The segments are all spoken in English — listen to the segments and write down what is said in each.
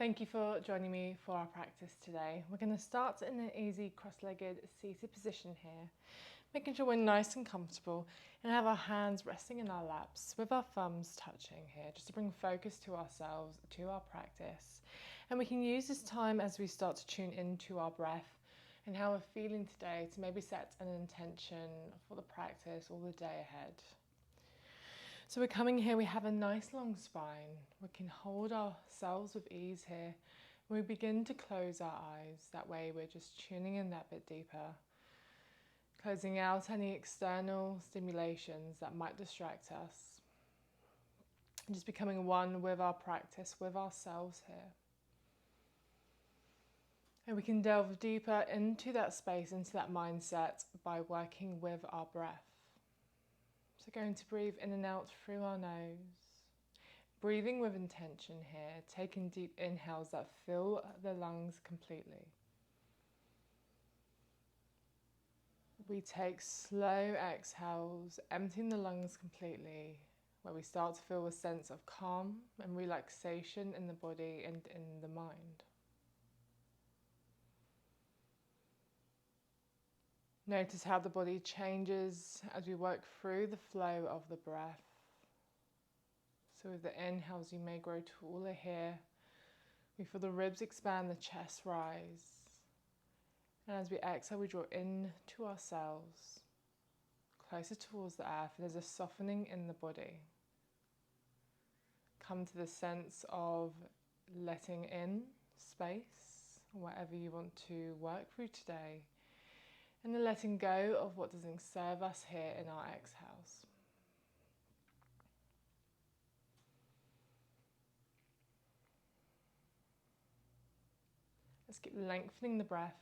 Thank you for joining me for our practice today. We're going to start in an easy cross-legged seated position here, making sure we're nice and comfortable and have our hands resting in our laps with our thumbs touching here, just to bring focus to ourselves, to our practice. And we can use this time as we start to tune into our breath and how we're feeling today to maybe set an intention for the practice or the day ahead. So we're coming here, we have a nice long spine. We can hold ourselves with ease here. We begin to close our eyes. That way we're just tuning in that bit deeper. Closing out any external stimulations that might distract us. And just becoming one with our practice, with ourselves here. And we can delve deeper into that space, into that mindset by working with our breath. So going to breathe in and out through our nose. Breathing with intention here, taking deep inhales that fill the lungs completely. We take slow exhales, emptying the lungs completely, where we start to feel a sense of calm and relaxation in the body and in the mind. Notice how the body changes as we work through the flow of the breath. So with the inhales, you may grow taller here. We feel the ribs expand, the chest rise. And as we exhale, we draw in to ourselves, closer towards the earth. There's a softening in the body. Come to the sense of letting in space, whatever you want to work through today. And then letting go of what doesn't serve us here in our exhales. Let's keep lengthening the breath.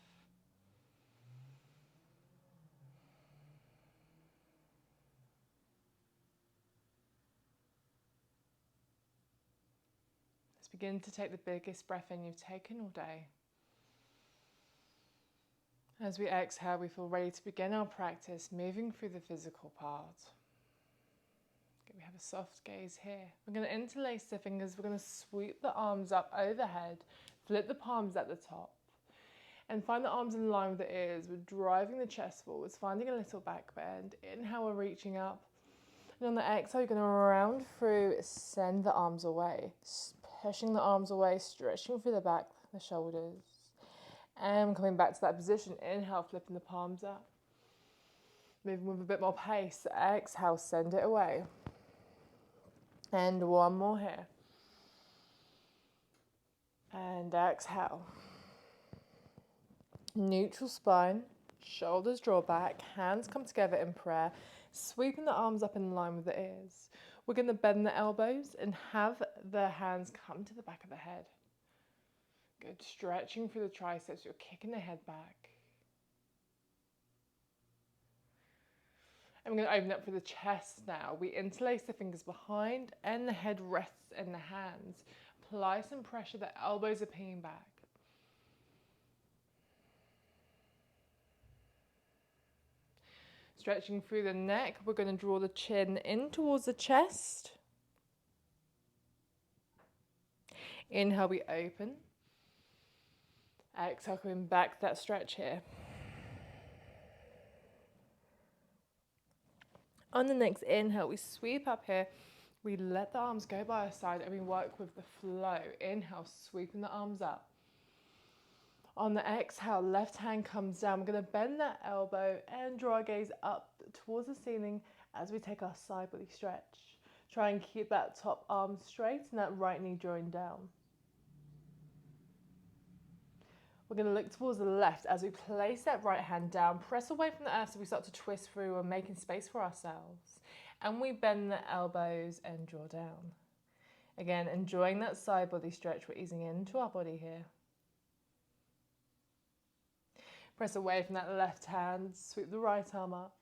Let's begin to take the biggest breath in you've taken all day. As we exhale, we feel ready to begin our practice, moving through the physical part. Okay, we have a soft gaze here. We're going to interlace the fingers. We're going to sweep the arms up overhead, flip the palms at the top, and find the arms in line with the ears. We're driving the chest forwards, finding a little back bend. Inhale, we're reaching up. And on the exhale, you're going to round through, send the arms away, pushing the arms away, stretching through the back, the shoulders. And coming back to that position, inhale, flipping the palms up. Moving with a bit more pace, exhale, send it away. And one more here. And exhale. Neutral spine, shoulders draw back, hands come together in prayer, sweeping the arms up in line with the ears. We're going to bend the elbows and have the hands come to the back of the head. Good, stretching through the triceps, you're kicking the head back. And we're going to open up for the chest now. We interlace the fingers behind and the head rests in the hands. Apply some pressure, the elbows are pinging back. Stretching through the neck, we're going to draw the chin in towards the chest. Inhale, we open. Exhale, coming back to that stretch here. On the next inhale, we sweep up here. We let the arms go by our side and we work with the flow. Inhale, sweeping the arms up. On the exhale, left hand comes down. We're going to bend that elbow and draw our gaze up towards the ceiling as we take our side body stretch. Try and keep that top arm straight and that right knee drawing down. We're going to look towards the left as we place that right hand down, press away from the earth so we start to twist through and making space for ourselves. And we bend the elbows and draw down. Again, enjoying that side body stretch, we're easing into our body here. Press away from that left hand, sweep the right arm up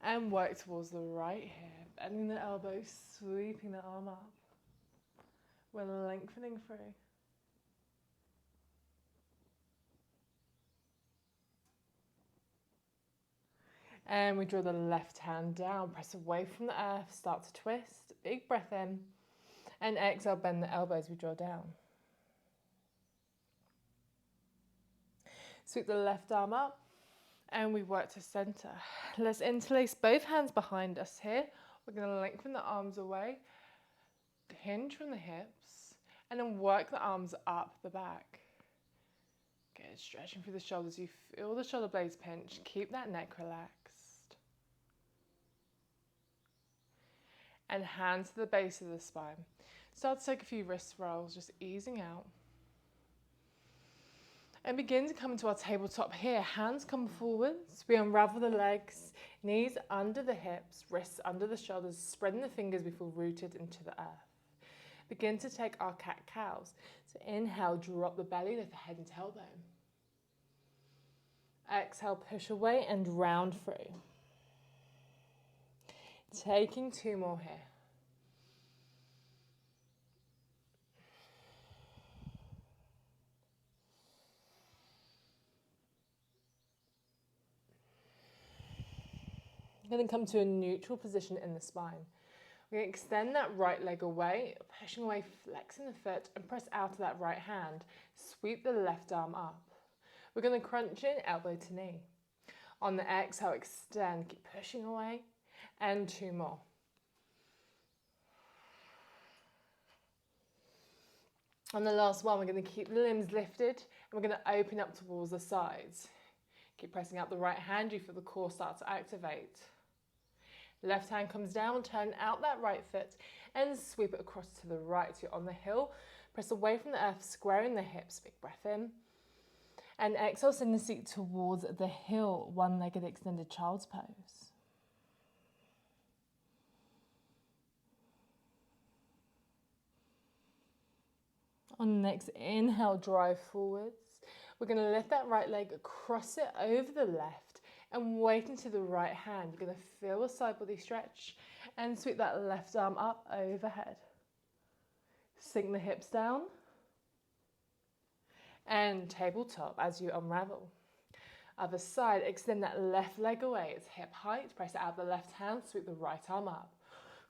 and work towards the right here. Bending the elbows, sweeping the arm up. We're lengthening through. And we draw the left hand down, press away from the earth, start to twist, big breath in, and exhale, bend the elbows, we draw down. Sweep the left arm up and we work to center. Let's interlace both hands behind us here. We're going to lengthen the arms away, hinge from the hips, and then work the arms up the back. Good, stretching through the shoulders. You feel the shoulder blades pinch. Keep that neck relaxed. And hands to the base of the spine. Start to take a few wrist rolls, just easing out. And begin to come into our tabletop here. Hands come forwards. We unravel the legs, knees under the hips, wrists under the shoulders, spreading the fingers before rooted into the earth. Begin to take our cat-cows. So inhale, drop the belly, lift the head and tailbone. Exhale, push away and round through. Taking 2 more here. Then come to a neutral position in the spine. We're going to extend that right leg away, pushing away, flexing the foot, and press out of that right hand. Sweep the left arm up. We're going to crunch in, elbow to knee. On the exhale, extend, keep pushing away, and 2 more. On the last one, we're going to keep the limbs lifted, and we're going to open up towards the sides. Keep pressing out the right hand, you feel the core start to activate. Left hand comes down, turn out that right foot and sweep it across to the right. You're on the hill, press away from the earth, squaring the hips, big breath in. And exhale, send the seat towards the hill, one-legged extended child's pose. On the next inhale, drive forwards. We're going to lift that right leg, cross it over the left, and weight into the right hand. You're going to feel a side body stretch and sweep that left arm up overhead. Sink the hips down and tabletop as you unravel. Other side, extend that left leg away. It's hip height. Press it out the left hand, sweep the right arm up.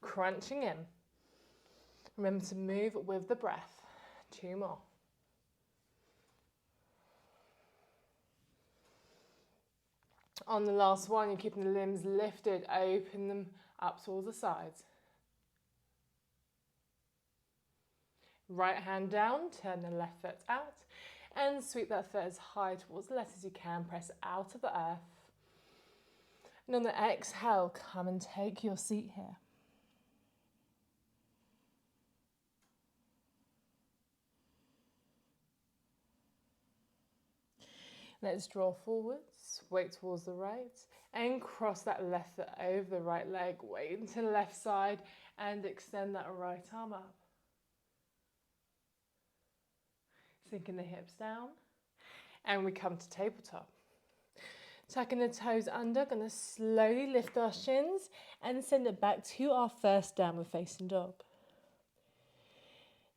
Crunching in. Remember to move with the breath. 2 more. On the last one, you're keeping the limbs lifted, open them up towards the sides. Right hand down, turn the left foot out, and sweep that foot as high towards the left as you can. Press out of the earth. And on the exhale, come and take your seat here. Let's draw forwards, weight towards the right, and cross that left foot over the right leg, weight into the left side, and extend that right arm up. Sinking the hips down, and we come to tabletop. Tucking the toes under, gonna slowly lift our shins and send it back to our first downward facing dog.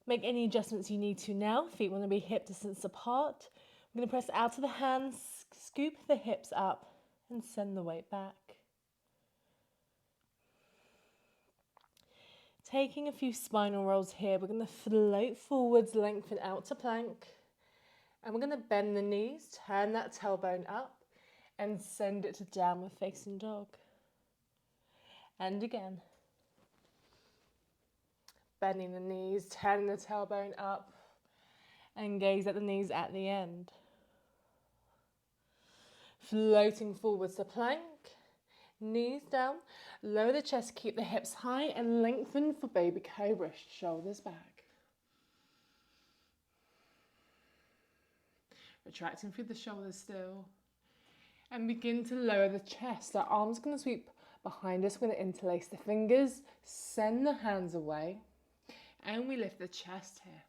Make any adjustments you need to now. Feet wanna be hip distance apart. I'm going to press out of the hands, scoop the hips up and send the weight back. Taking a few spinal rolls here, we're going to float forwards, lengthen out to plank. And we're going to bend the knees, turn that tailbone up and send it to downward facing dog. And again. Bending the knees, turning the tailbone up and gaze at the knees at the end. Floating forwards to plank, knees down, lower the chest, keep the hips high and lengthen for baby cobra, shoulders back. Retracting through the shoulders still. And begin to lower the chest. Our arms are going to sweep behind us. We're going to interlace the fingers, send the hands away, and we lift the chest here.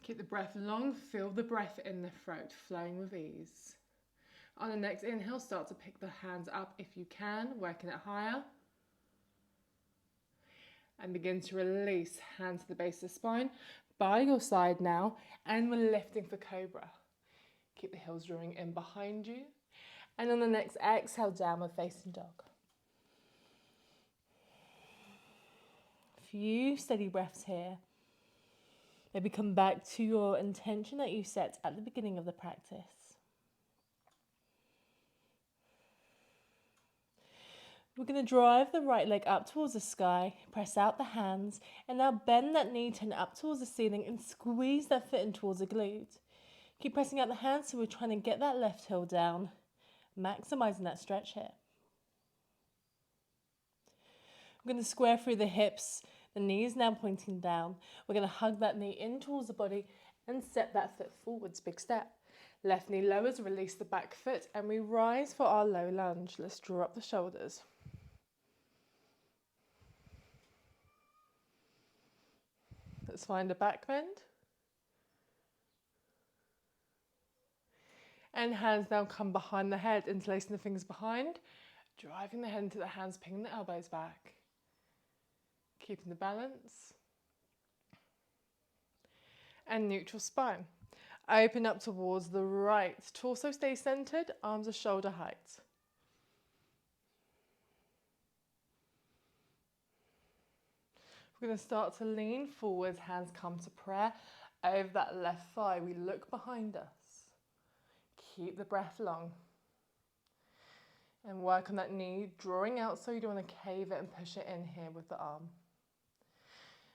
Keep the breath long, feel the breath in the throat, flowing with ease. On the next inhale, start to pick the hands up if you can, working it higher. And begin to release, hands to the base of the spine, by your side now, and we're lifting for cobra. Keep the heels drawing in behind you. And on the next exhale, downward facing dog. Few steady breaths here. Maybe come back to your intention that you set at the beginning of the practice. We're going to drive the right leg up towards the sky, press out the hands, and now bend that knee, turn it up towards the ceiling and squeeze that foot in towards the glute. Keep pressing out the hands, so we're trying to get that left heel down, maximizing that stretch here. We're going to square through the hips, the knees now pointing down. We're going to hug that knee in towards the body and step that foot forwards, big step. Left knee lowers, release the back foot, and we rise for our low lunge. Let's draw up the shoulders. Let's find a back bend. And hands now come behind the head, interlacing the fingers behind, driving the head into the hands, pinging the elbows back. Keeping the balance. And neutral spine. Open up towards the right. Torso stays centered, arms are shoulder height. We're going to start to lean forwards, hands come to prayer over that left thigh. We look behind us. Keep the breath long. And work on that knee, drawing out so you don't want to cave it and push it in here with the arm.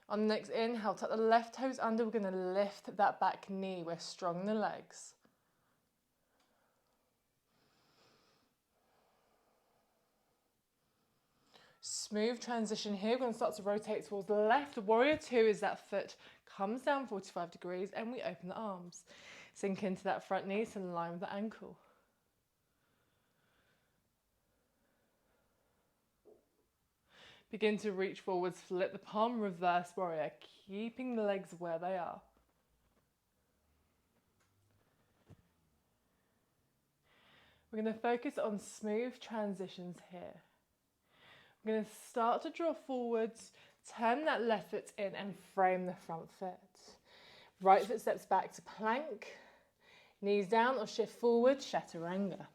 On the next inhale, tuck the left toes under. We're going to lift that back knee. We're strong in the legs. Smooth transition here. We're going to start to rotate towards the left. Warrior two is that foot comes down 45 degrees and we open the arms. Sink into that front knee, so in line with the ankle. Begin to reach forwards, flip the palm, reverse warrior, keeping the legs where they are. We're going to focus on smooth transitions here. We're going to start to draw forwards, turn that left foot in and frame the front foot. Right foot steps back to plank, knees down or shift forward, chaturanga.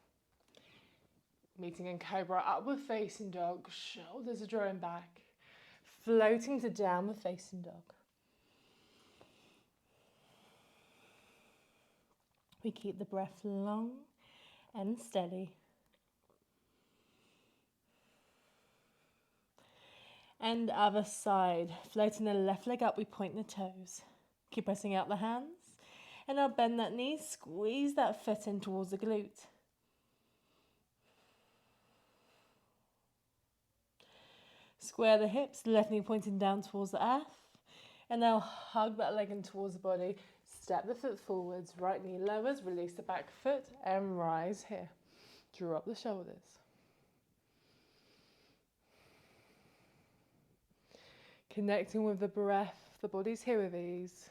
Meeting in cobra, upward facing dog, shoulders are drawing back, floating to downward facing dog. We keep the breath long and steady. And other side, floating the left leg up, we point the toes. Keep pressing out the hands. And now bend that knee, squeeze that foot in towards the glute. Square the hips, left knee pointing down towards the earth. And now hug that leg in towards the body. Step the foot forwards, right knee lowers, release the back foot and rise here. Draw up the shoulders. Connecting with the breath, the body's here with ease.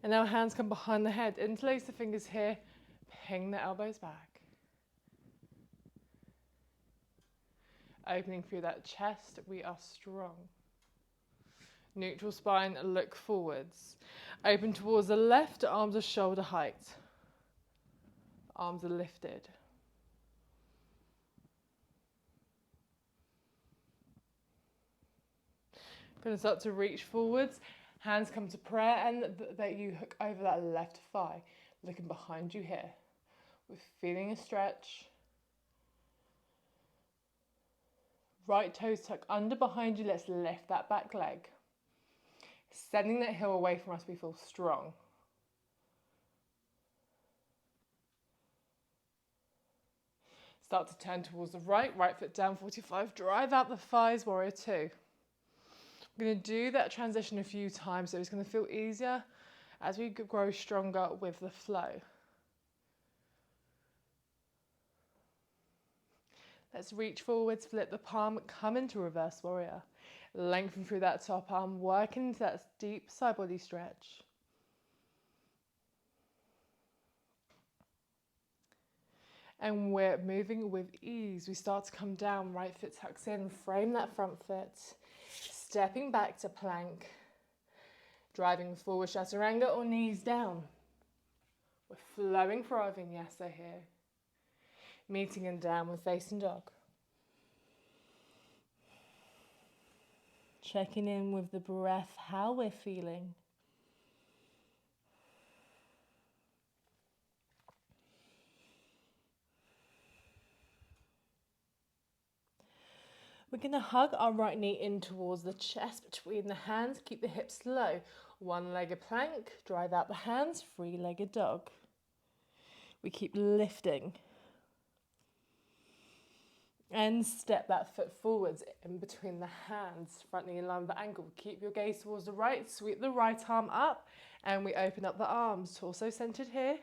And now hands come behind the head, interlace the fingers here, ping the elbows back. Opening through that chest, we are strong. Neutral spine, look forwards. Open towards the left, arms are shoulder height. Arms are lifted. Going to start to reach forwards, hands come to prayer and that you hook over that left thigh. Looking behind you here. We're feeling a stretch. Right toes tuck under behind you, let's lift that back leg. Sending that heel away from us, we feel strong. Start to turn towards the right, right foot down 45, drive out the thighs, warrior two. We're going to do that transition a few times, so it's going to feel easier as we grow stronger with the flow. Let's reach forwards, flip the palm, come into reverse warrior. Lengthen through that top arm, work into that deep side body stretch. And we're moving with ease. We start to come down, right foot tucks in, frame that front foot. Stepping back to plank. Driving forward, chaturanga or knees down. We're flowing for our vinyasa here. Meeting in downward facing dog. Checking in with the breath, how we're feeling. We're going to hug our right knee in towards the chest between the hands. Keep the hips low. One-legged plank. Drive out the hands. Three-legged dog. We keep lifting. And step that foot forwards in between the hands. Front knee in line with the ankle. Keep your gaze towards the right. Sweep the right arm up. And we open up the arms. Torso centered here.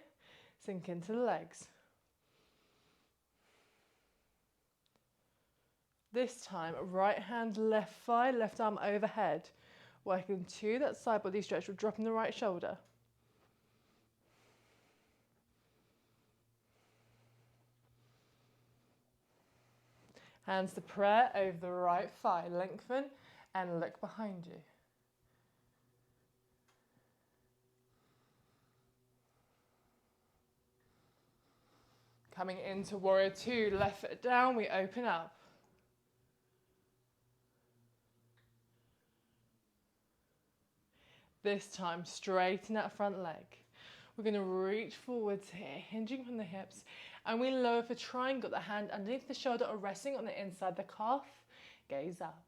Sink into the legs. This time, right hand, left thigh, left arm overhead. Working to that side body stretch, we're dropping the right shoulder. Hands to prayer over the right thigh. Lengthen and look behind you. Coming into warrior two, left foot down, we open up. This time, straighten that front leg. We're going to reach forwards here, hinging from the hips, and we lower for triangle, the hand underneath the shoulder or resting on the inside of the calf. Gaze up.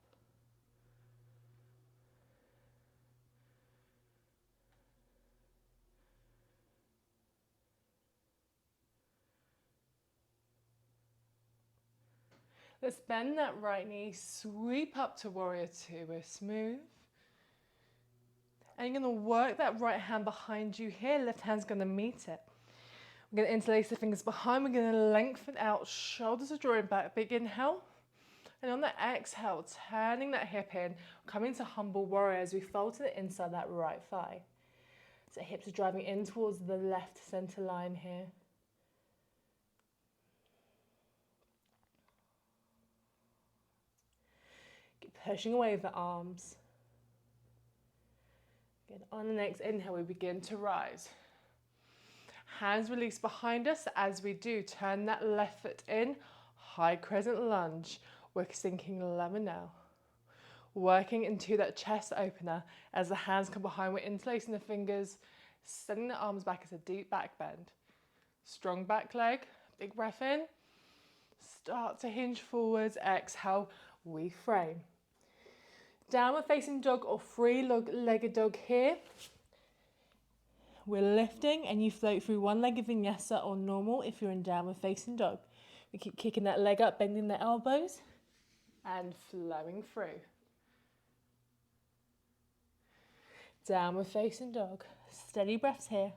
Let's bend that right knee, sweep up to warrior two. We're smooth. And you're going to work that right hand behind you here. Left hand's going to meet it. We're going to interlace the fingers behind. We're going to lengthen out. Shoulders are drawing back. Big inhale. And on the exhale, turning that hip in. Coming to humble warrior as we fold to the inside of that right thigh. So hips are driving in towards the left center line here. Keep pushing away with the arms. Good. On the next inhale, we begin to rise. Hands release behind us. As we do, turn that left foot in. High crescent lunge. We're sinking lower now. Working into that chest opener. As the hands come behind, we're interlacing the fingers. Sending the arms back as a deep back bend. Strong back leg. Big breath in. Start to hinge forwards. Exhale. We frame. Downward facing dog or three-legged dog here. We're lifting and you float through one-legged vinyasa or normal if you're in downward facing dog. We keep kicking that leg up, bending the elbows and flowing through. Downward facing dog. Steady breaths here.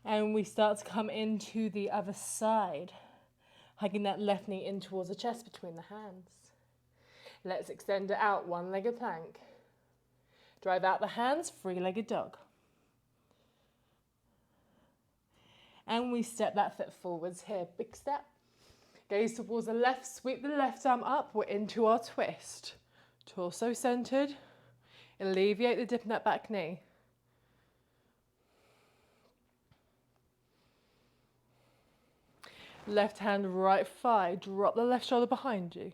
And we start to come into the other side, hugging that left knee in towards the chest between the hands. Let's extend it out, one-legged plank. Drive out the hands, three-legged dog. And we step that foot forwards here, big step. Gaze towards the left, sweep the left arm up, we're into our twist. Torso centered, alleviate the dip in that back knee. Left hand, right thigh. Drop the left shoulder behind you.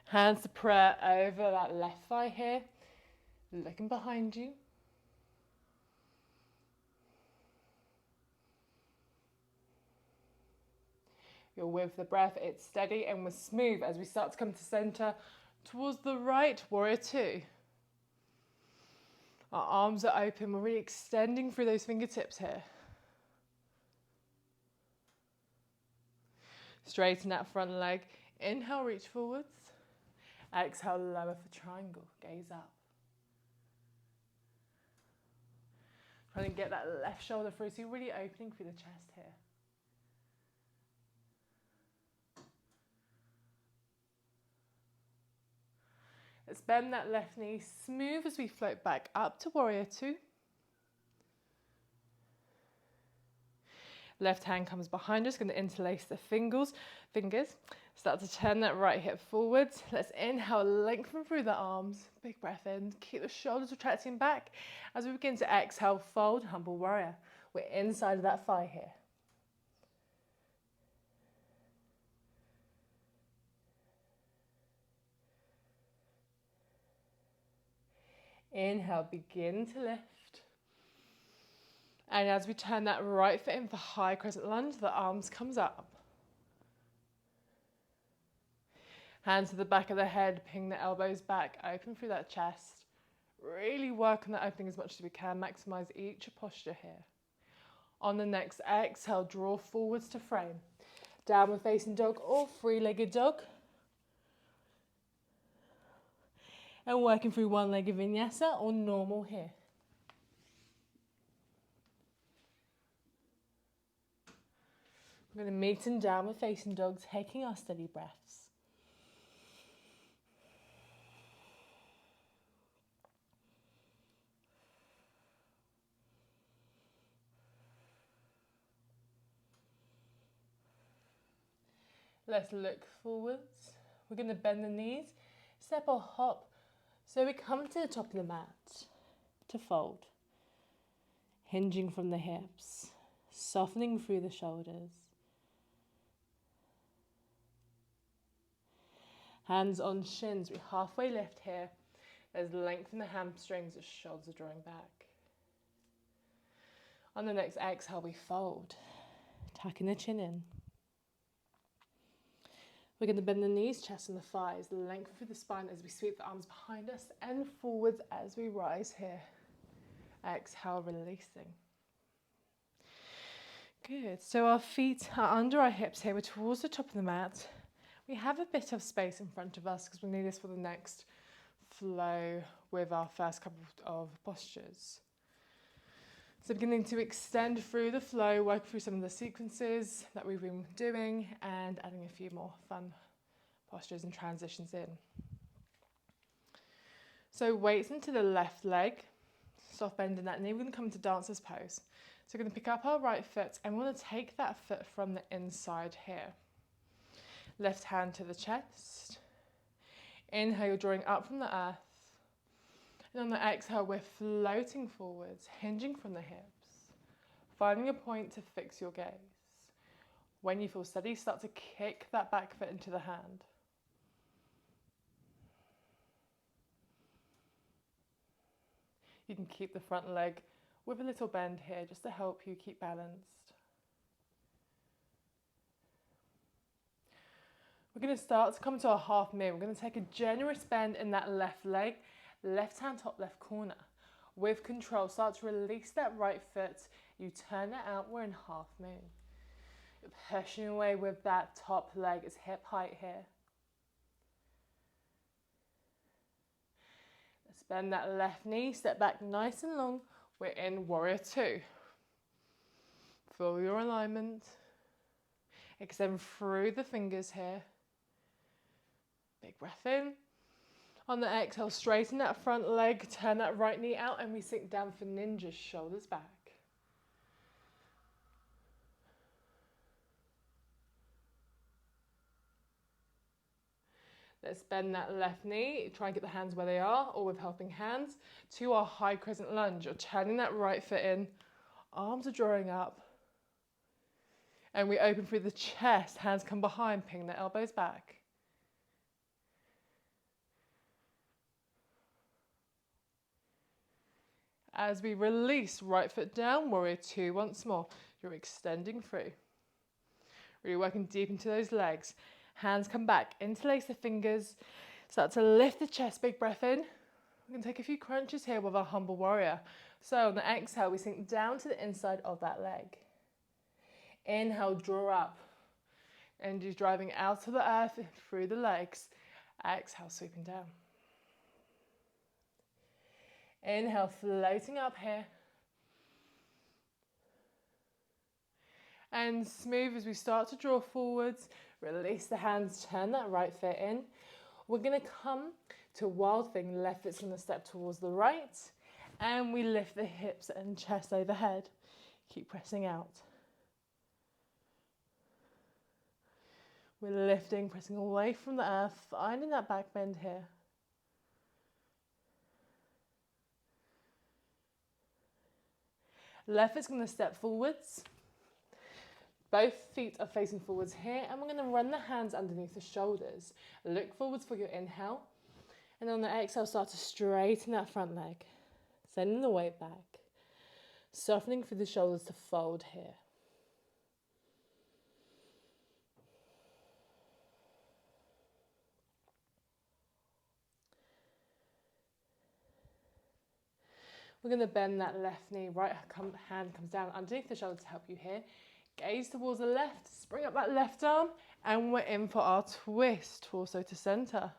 Hands to prayer over that left thigh here. Looking behind you. You're with the breath, it's steady and we're smooth as we start to come to center towards the right, warrior two. Our arms are open, we're really extending through those fingertips here. Straighten that front leg. Inhale, reach forwards. Exhale, lower for triangle. Gaze up. Trying to get that left shoulder through, so you're really opening through the chest here. Let's bend that left knee, smooth as we float back up to warrior two. Left hand comes behind us, going to interlace the fingers. Start to turn that right hip forwards. Let's inhale, lengthen through the arms. Big breath in, keep the shoulders retracting back. As we begin to exhale, fold, humble warrior. We're inside of that thigh here. Inhale, begin to lift. And as we turn that right foot in for high crescent lunge, the arms comes up. Hands to the back of the head, ping the elbows back, open through that chest. Really work on that opening as much as we can, maximize each posture here. On the next exhale, draw forwards to frame. Downward facing dog or three-legged dog. And working through one-legged vinyasa or normal here. We're going to meet in downward facing dog, taking our steady breaths. Let's look forwards. We're going to bend the knees, step or hop. So we come to the top of the mat to fold. Hinging from the hips, softening through the shoulders. Hands on shins, we halfway lift here. There's length in the hamstrings, the shoulders are drawing back. On the next exhale, we fold, tucking the chin in. We're going to bend the knees, chest and the thighs, lengthen through the spine as we sweep the arms behind us and forwards as we rise here. Exhale, releasing. Good, so our feet are under our hips here, we're towards the top of the mat. We have a bit of space in front of us because we need this for the next flow with our first couple of postures. So beginning to extend through the flow, work through some of the sequences that we've been doing and adding a few more fun postures and transitions in. So weights into the left leg, soft bend in that knee. We're going to come into dancer's pose. So we're going to pick up our right foot and we're going to take that foot from the inside here. Left hand to the chest. Inhale, you're drawing up from the earth. And on the exhale, we're floating forwards, hinging from the hips, finding a point to fix your gaze. When you feel steady, start to kick that back foot into the hand. You can keep the front leg with a little bend here just to help you keep balanced. We're going to start to come to a half mirror. We're going to take a generous bend in that left leg, left hand top left corner. With control, start to release that right foot. You turn it out, we're in half moon. You're pushing away with that top leg, it's hip height here. Let's bend that left knee, step back nice and long. We're in warrior two. Feel your alignment. Extend through the fingers here. Big breath in. On the exhale, straighten that front leg, turn that right knee out, and we sink down for ninja, shoulders back. Let's bend that left knee, try and get the hands where they are, or with helping hands, to our high crescent lunge. You're turning that right foot in, arms are drawing up, and we open through the chest, hands come behind, ping the elbows back. As we release, right foot down, warrior two once more. You're extending through. Really working deep into those legs. Hands come back, interlace the fingers. Start to lift the chest, big breath in. We're going to take a few crunches here with our humble warrior. So on the exhale, we sink down to the inside of that leg. Inhale, draw up. Energy's driving out of the earth, through the legs. Exhale, sweeping down. Inhale, floating up here. And smooth as we start to draw forwards. Release the hands, turn that right foot in. We're going to come to wild thing. Left foot's going to step towards the right. And we lift the hips and chest overhead. Keep pressing out. We're lifting, pressing away from the earth, finding that back bend here. Left foot's going to step forwards. Both feet are facing forwards here, and we're going to run the hands underneath the shoulders. Look forwards for your inhale, And on the exhale, start to straighten that front leg, sending the weight back, softening through the shoulders to fold here. We're going to bend that left knee, right hand comes down underneath the shoulder to help you here. Gaze towards the left, spring up that left arm, and we're in for our twist, torso to center.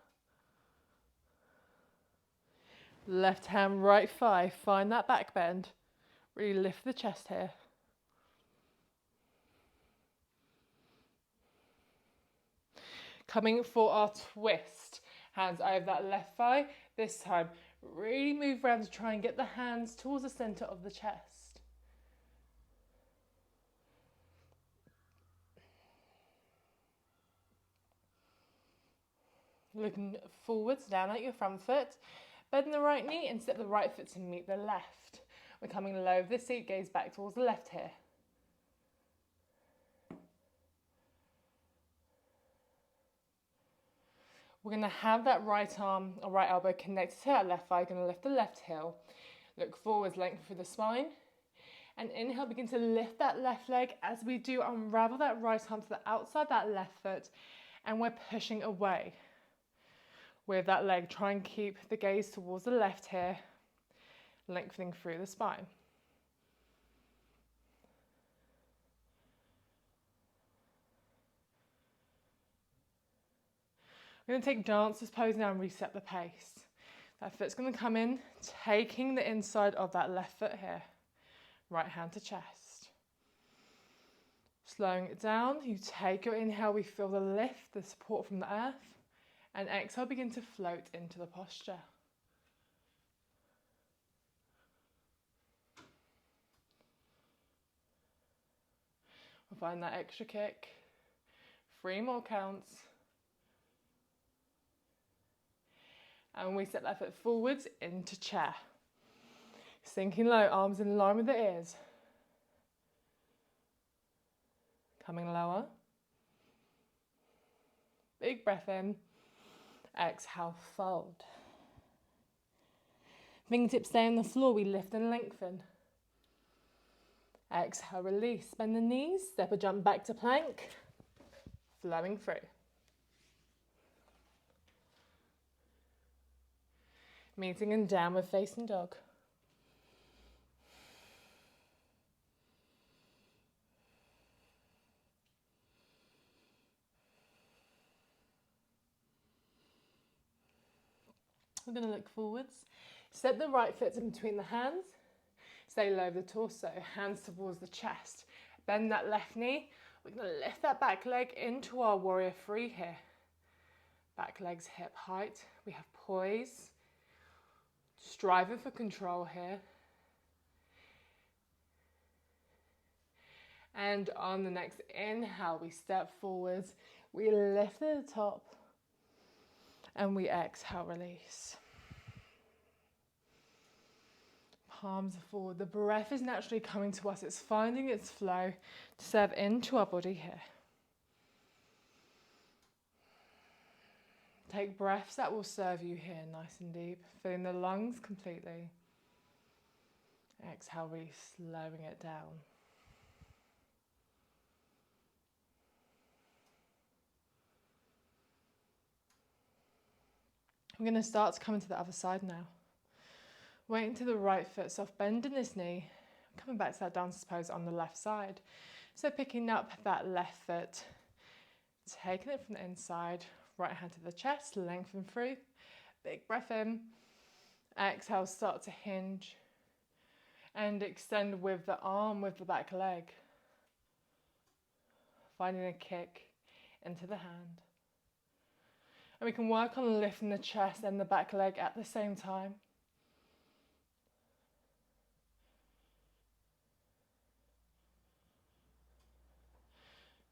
Left hand, right thigh, find that back bend. Really lift the chest here. Coming for our twist, hands over that left thigh. This time, really move around to try and get the hands towards the center of the chest. Looking forwards, down at your front foot. Bend the right knee and step the right foot to meet the left. We're coming low of the seat, gaze back towards the left here. We're going to have that right arm or right elbow connected to that left thigh. Going to lift the left heel. Look forwards, lengthen through the spine. And inhale, begin to lift that left leg. As we do, unravel that right arm to the outside that left foot. And we're pushing away with that leg. Try and keep the gaze towards the left here, lengthening through the spine. We're going to take dancer's pose now and reset the pace. That foot's going to come in, taking the inside of that left foot here. Right hand to chest. Slowing it down, you take your inhale, we feel the lift, the support from the earth. And exhale, begin to float into the posture. We'll find that extra kick. 3 more counts. And we step that foot forwards into chair. Sinking low, arms in line with the ears. Coming lower. Big breath in. Exhale, fold. Fingertips stay on the floor, we lift and lengthen. Exhale, release. Bend the knees, step or jump back to plank. Flowing through. Meeting in downward facing dog. We're going to look forwards. Step the right foot in between the hands. Stay low over the torso, hands towards the chest. Bend that left knee. We're going to lift that back leg into our warrior 3 here. Back legs hip height. We have poise. Striving for control here. And on the next inhale, we step forwards. We lift at the top. And we exhale, release. Palms are forward. The breath is naturally coming to us. It's finding its flow to serve into our body here. Take breaths that will serve you here, nice and deep. Filling the lungs completely. Exhale, release, slowing it down. We're going to start to come into the other side now. Weighting to the right foot, soft bend in this knee. Coming back to that dancer's pose on the left side. So picking up that left foot, taking it from the inside, right hand to the chest, lengthen through. Big breath in. Exhale, start to hinge. And extend with the arm, with the back leg. Finding a kick into the hand. And we can work on lifting the chest and the back leg at the same time.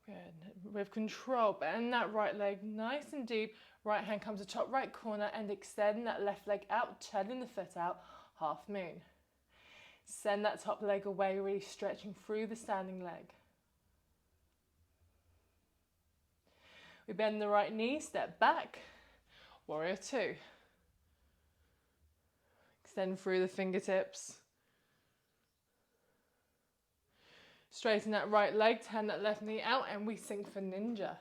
Good. With control, bend that right leg nice and deep. Right hand comes to top right corner and extend that left leg out, turning the foot out, half moon. Send that top leg away, really stretching through the standing leg. We bend the right knee, step back, warrior 2. Extend through the fingertips. Straighten that right leg, turn that left knee out, and we sink for ninja.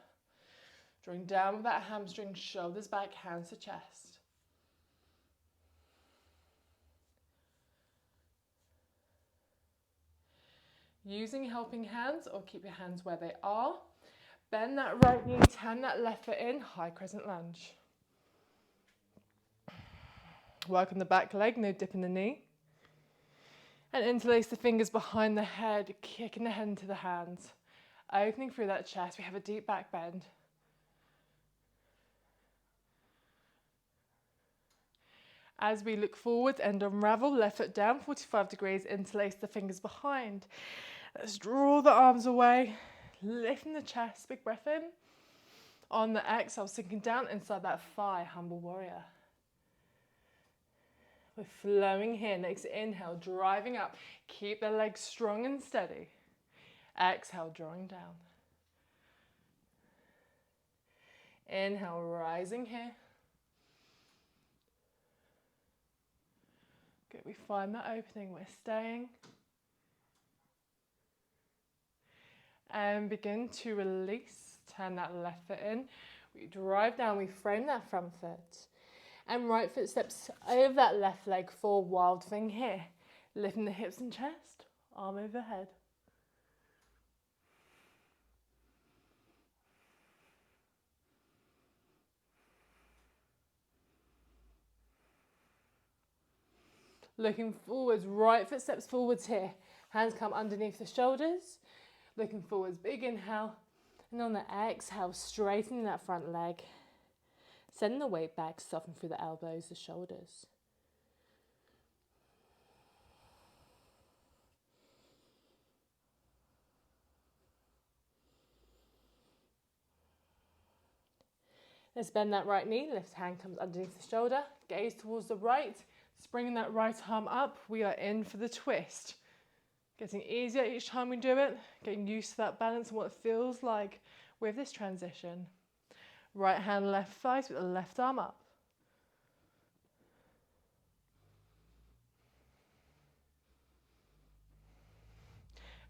Drawing down with that hamstring, shoulders back, hands to chest. Using helping hands, or keep your hands where they are. Bend that right knee, turn that left foot in, high crescent lunge. Work on the back leg, no dip in the knee. And interlace the fingers behind the head, kicking the head into the hands. Opening through that chest, we have a deep back bend. As we look forward and unravel, left foot down, 45 degrees, interlace the fingers behind. Let's draw the arms away, lifting the chest, big breath in. On the exhale, sinking down inside that thigh, humble warrior. We're flowing here. Next inhale, driving up. Keep the legs strong and steady. Exhale, drawing down. Inhale, rising here. Good, we find that opening, we're staying. And begin to release, turn that left foot in. We drive down, we frame that front foot. And right foot steps over that left leg for wild thing here. Lifting the hips and chest, arm overhead. Looking forwards, right foot steps forwards here. Hands come underneath the shoulders. Looking forwards, big inhale. And on the exhale, straightening that front leg. Send the weight back, soften through the elbows, the shoulders. Let's bend that right knee, left hand comes underneath the shoulder, gaze towards the right, springing that right arm up, we are in for the twist. Getting easier each time we do it, getting used to that balance and what it feels like with this transition. Right hand, left thigh with the left arm up.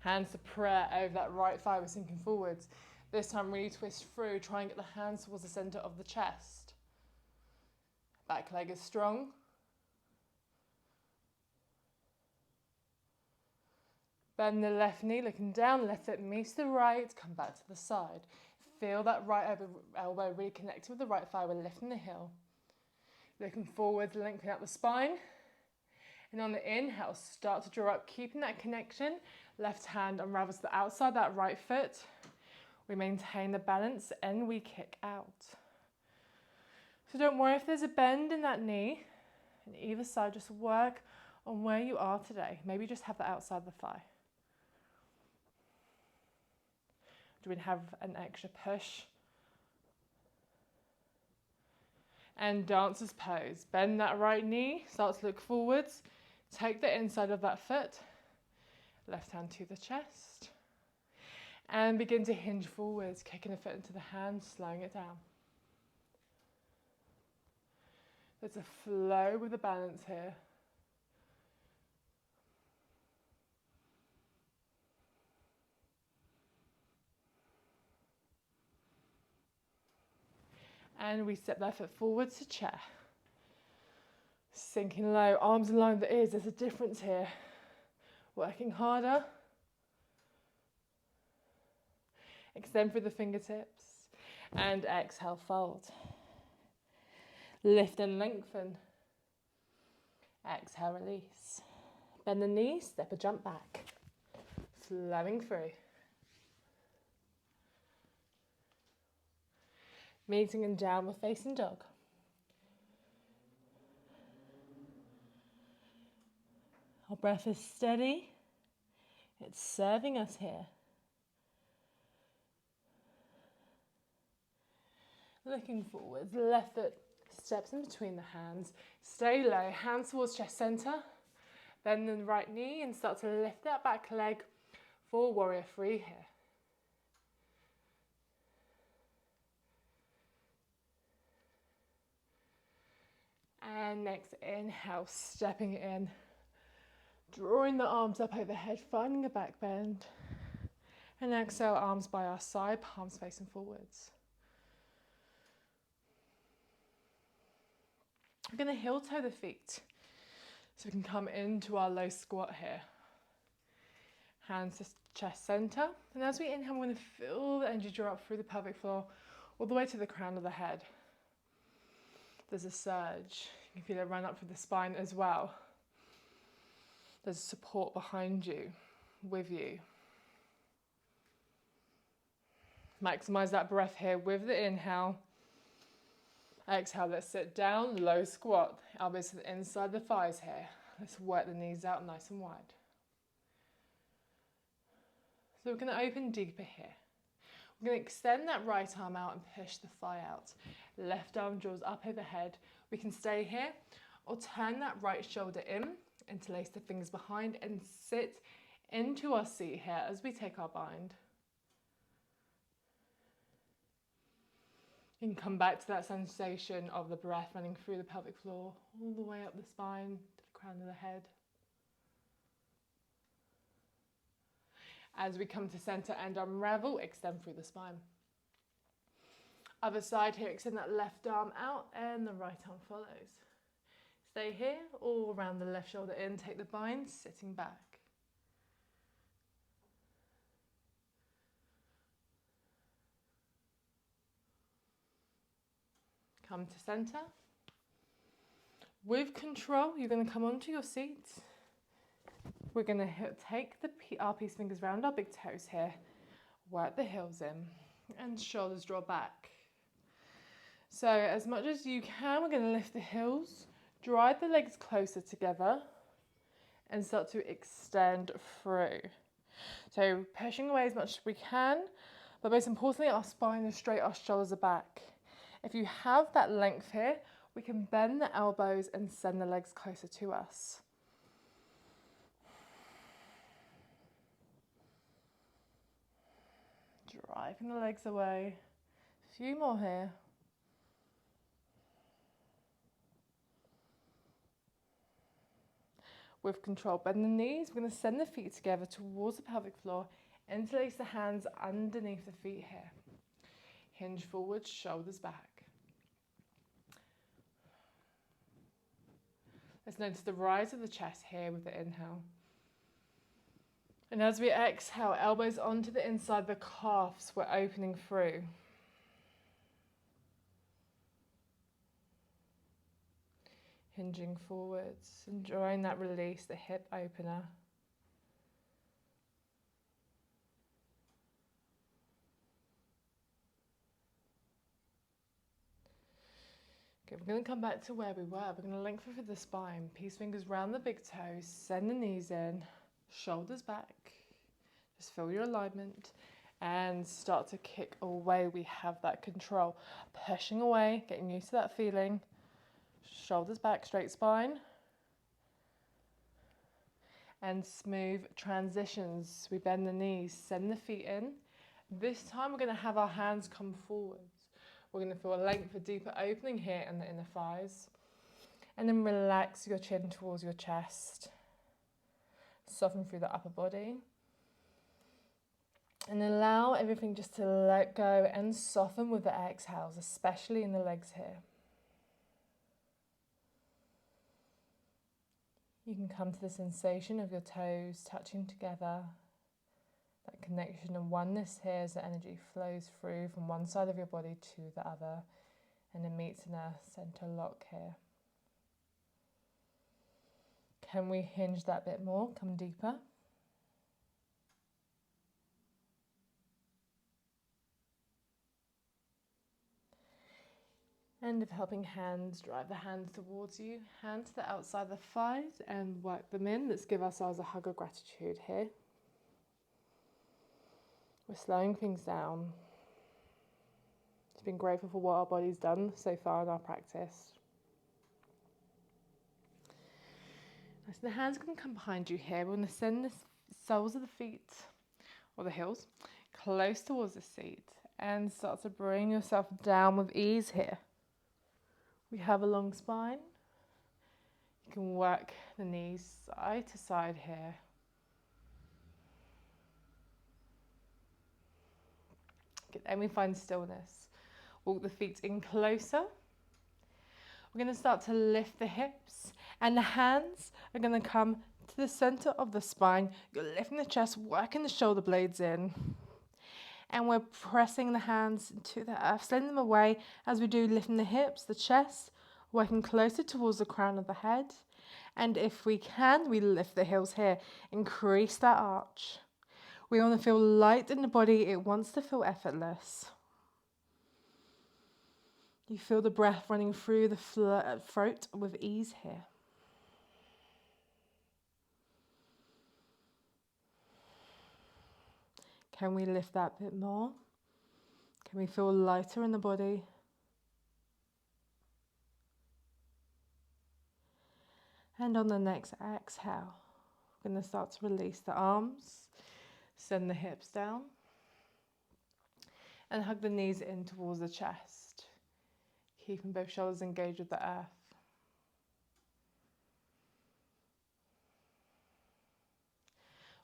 Hands to prayer over that right thigh, we're sinking forwards. This time really twist through, try and get the hands towards the center of the chest. Back leg is strong. Bend the left knee, looking down, left foot meets the right, come back to the side. Feel that right elbow really connected with the right thigh, we're lifting the heel. Looking forward, lengthen out the spine. And on the inhale, start to draw up, keeping that connection. Left hand unravels to the outside, that right foot. We maintain the balance and we kick out. So don't worry if there's a bend in that knee. On either side, just work on where you are today. Maybe just have that outside of the thigh. Do we have an extra push? And dancer's pose. Bend that right knee, start to look forwards. Take the inside of that foot. Left hand to the chest. And begin to hinge forwards, kicking the foot into the hand, slowing it down. There's a flow with the balance here. And we step that foot forwards to chair. Sinking low, arms in line with the ears. There's a difference here. Working harder. Extend through the fingertips. And exhale, fold. Lift and lengthen. Exhale, release. Bend the knees, step a jump back. Flowing through. Meeting in downward facing dog. Our breath is steady. It's serving us here. Looking forwards, left foot steps in between the hands. Stay low, hands towards chest center. Bend the right knee and start to lift that back leg for warrior three here. And next inhale, stepping in, drawing the arms up overhead, finding a back bend. And exhale, arms by our side, palms facing forwards. We're going to heel toe the feet. So we can come into our low squat here. Hands to chest center. And as we inhale, we're going to feel the energy draw up through the pelvic floor, all the way to the crown of the head. There's a surge. You can feel it run up through the spine as well. There's support behind you, with you. Maximize that breath here with the inhale. Exhale, let's sit down, low squat. Elbows to the inside the thighs here. Let's work the knees out nice and wide. So we're going to open deeper here. We're going to extend that right arm out and push the thigh out. Left arm draws up overhead. We can stay here or turn that right shoulder in, interlace the fingers behind and sit into our seat here as we take our bind. You can come back to that sensation of the breath running through the pelvic floor, all the way up the spine to the crown of the head. As we come to center and unravel, extend through the spine. Other side here, extend that left arm out and the right arm follows. Stay here, all around the left shoulder in, take the bind, sitting back. Come to center. With control, you're going to come onto your seat. We're going to take our peace fingers round our big toes here, work the heels in, and shoulders draw back. So as much as you can, we're going to lift the heels, drive the legs closer together, and start to extend through. So pushing away as much as we can, but most importantly, our spine is straight, our shoulders are back. If you have that length here, we can bend the elbows and send the legs closer to us. Driving the legs away. A few more here. With control, bend the knees. We're going to send the feet together towards the pelvic floor. Interlace the hands underneath the feet here. Hinge forward, shoulders back. Let's notice the rise of the chest here with the inhale. And as we exhale, elbows onto the inside, the calves, we're opening through. Hinging forwards, enjoying that release, the hip opener. Okay, we're going to come back to where we were. We're going to lengthen through the spine. Peace fingers round the big toes, send the knees in, shoulders back. Just feel your alignment and start to kick away. We have that control. Pushing away, getting used to that feeling. Shoulders back, straight spine. And smooth transitions. We bend the knees, send the feet in. This time we're going to have our hands come forwards. We're going to feel a length, a deeper opening here in the inner thighs. And then relax your chin towards your chest. Soften through the upper body. And allow everything just to let go and soften with the exhales, especially in the legs here. You can come to the sensation of your toes touching together. That connection and oneness here as the energy flows through from one side of your body to the other and it meets in a center lock here. Can we hinge that bit more? Come deeper. And if helping hands, drive the hands towards you, hands to the outside of the thighs and work them in. Let's give ourselves a hug of gratitude here. We're slowing things down. Just being grateful for what our body's done so far in our practice. So the hands can come behind you here. We're going to send the soles of the feet, or the heels, close towards the seat and start to bring yourself down with ease here. We have a long spine, You can work the knees side to side here. Good. And we find stillness. Walk the feet in closer. We're going to start to lift the hips, and the hands are going to come to the center of the spine. You're lifting the chest, working the shoulder blades in. And we're pressing the hands to the earth, sliding them away as we do, lifting the hips, the chest, working closer towards the crown of the head. And if we can, we lift the heels here, increase that arch. We want to feel light in the body. It wants to feel effortless. You feel the breath running through the throat with ease here. Can we lift that bit more? Can we feel lighter in the body? And on the next exhale, we're going to start to release the arms, send the hips down, and hug the knees in towards the chest, keeping both shoulders engaged with the earth.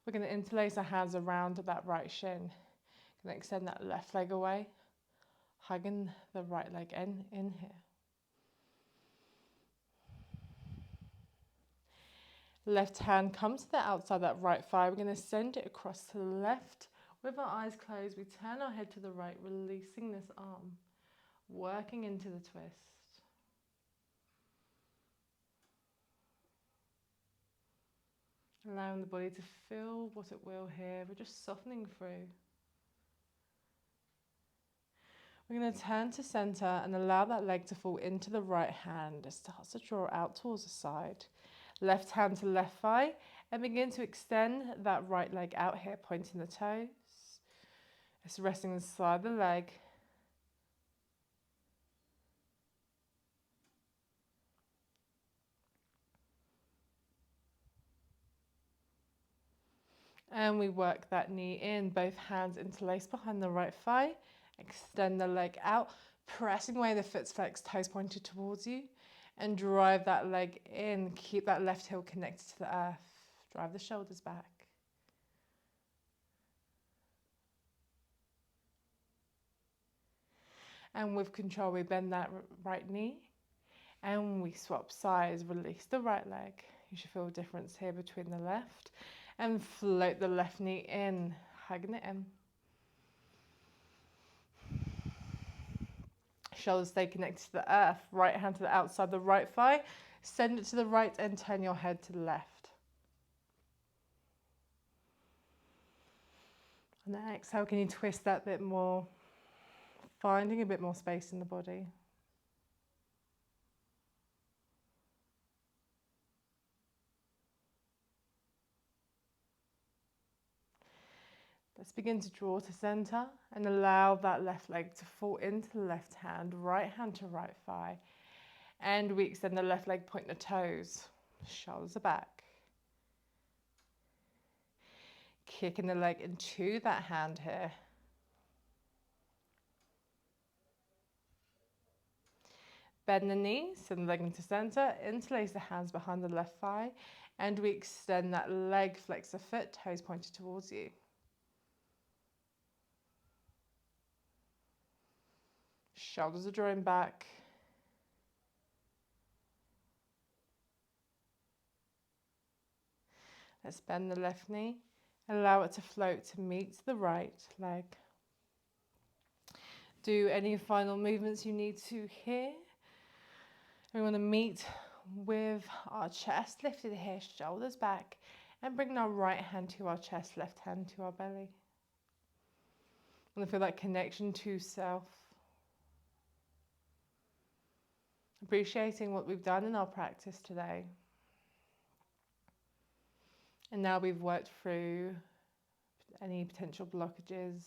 We're going to interlace our hands around that right shin. Going to extend that left leg away, hugging the right leg in here. Left hand comes to the outside of that right thigh. We're going to send it across to the left. With our eyes closed, we turn our head to the right, releasing this arm, working into the twist. Allowing the body to feel what it will here. We're just softening through. We're going to turn to center and allow that leg to fall into the right hand. It starts to draw out towards the side. Left hand to left thigh, and begin to extend that right leg out here, pointing the toes. It's resting inside the leg. And we work that knee in, both hands interlaced behind the right thigh. Extend the leg out, pressing away the foot's flexed, toes pointed towards you. And drive that leg in. Keep that left heel connected to the earth. Drive the shoulders back. And with control, we bend that right knee. And we swap sides. Release the right leg. You should feel a difference here between the left. And float the left knee in. Hugging it in. Shoulders stay connected to the earth. Right hand to the outside the right thigh. Send it to the right and turn your head to the left. And then exhale, can you twist that bit more? Finding a bit more space in the body. Let's begin to draw to center and allow that left leg to fall into the left hand to right thigh. And we extend the left leg, point the toes, shoulders are back. Kicking the leg into that hand here. Bend the knee, send the leg into center, interlace the hands behind the left thigh, and we extend that leg, flex the foot, toes pointed towards you. Shoulders are drawing back. Let's bend the left knee. Allow it to float to meet the right leg. Do any final movements you need to here. We want to meet with our chest lifted here, shoulders back, and bring our right hand to our chest, left hand to our belly. We want to feel that connection to self. Appreciating what we've done in our practice today. And now we've worked through any potential blockages,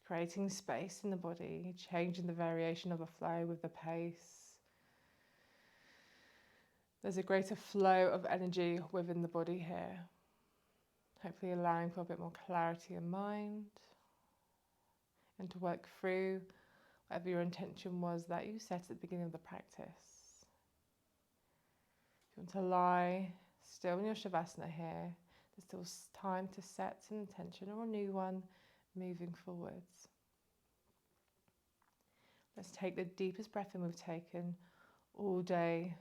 creating space in the body, changing the variation of the flow with the pace. There's a greater flow of energy within the body here. Hopefully allowing for a bit more clarity in mind and to work through whatever your intention was that you set at the beginning of the practice. If you want to lie still in your Shavasana here, there's still time to set an intention or a new one moving forwards. Let's take the deepest breath in we've taken all day.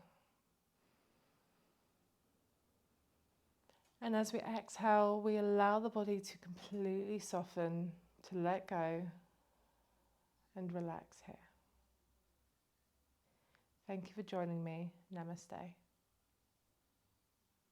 And as we exhale, we allow the body to completely soften, to let go and relax here. Thank you for joining me. Namaste.